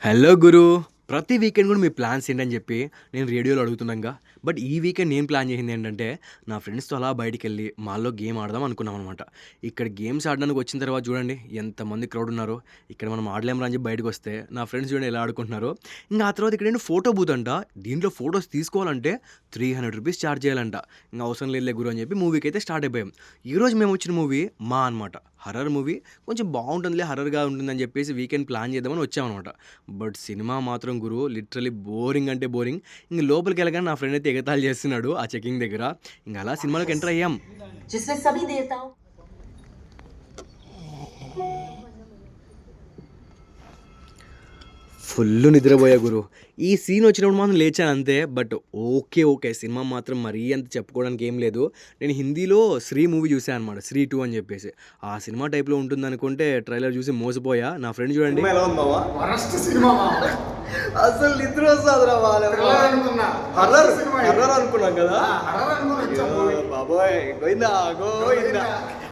Hello గురు. ప్రతి weekend కూడా మీ plans ఏంటని చెప్పి నేను రేడియోలో అడుగుతున్నాగా. బట్ ఈ వీకెండ్ నేను ప్లాన్ చేసింది ఏంటంటే, నా ఫ్రెండ్స్‌తో అలా బయటికెళ్ళి మాల్‌లో గేమ్ ఆడదాం అనుకున్నాం అనమాట. ఇక్కడ గేమ్స్ ఆడడానికి వచ్చిన తర్వాత చూడండి ఎంతమంది క్రౌడ్ ఉన్నారో. ఇక్కడ మనం ఆడలేమురా అని చెప్పి బయటకొస్తే నా ఫ్రెండ్స్ చూడండి ఎలా ఆడుకుంటున్నారో. ఇంక ఆ తర్వాత ఇక్కడేంటి ఫోటో బూత్ అంట. దీంట్లో ఫోటోస్ తీసుకోవాలంటే రూ. 300 చార్జ్ చేయాలంట. ఇంక అవసరం లేదులే గురు అని చెప్పి మూవీకైతే స్టార్ట్ అయిపోయాం. ఈరోజు మేము వచ్చిన మూవీ 'మా' అనమాట. Horror movie. కొంచెం బావుంటుందిలే, హర్రర్‌గా ఉంటుందని చెప్పేసి వీకెండ్ ప్లాన్ చేద్దామని వచ్చామనమాట. బట్ సినిమా మాత్రం గురు లిటరల్లీ బోరింగ్ అంటే బోరింగ్. ఇంక లోపలికెళ్ళగానే నా ఫ్రెండ్ అయితే ఎగతాళి చేస్తున్నాడు ఆ చెకింగ్ దగ్గర. ఇంక అలా సినిమాలోకి ఎంటర్ అయ్యాం. जिसमें सभी देवताओं ఫుల్లు నిద్రపోయా గురు. ఈ సీన్ వచ్చినప్పుడు మాత్రం లేచాను అంతే. But okay. సినిమా మాత్రం మరీ అంత చెప్పుకోవడానికి ఏం లేదు. నేను హిందీలో 'శ్రీ' మూవీ చూసాను అనమాట. 'శ్రీ 2' అని చెప్పేసి. ఆ సినిమా టైప్‌లో ఉంటుందనుకుంటే ట్రైలర్ చూసి మోసపోయా. నా ఫ్రెండ్ చూడండి. సినిమా ఎలా ఉంది మావా? వరస్ట్ సినిమా మామ. అసలు నిద్ర వస్తుందిరా వాళ్ళ థ్రిల్లర్ అనుకున్నా. హర్రర్ సినిమా హర్రర్ అనుకున్నాం కదా. హర్రర్ అనుకుని వచ్చాం మూవీ. బాబోయ్ గోయిందా గోయిందా.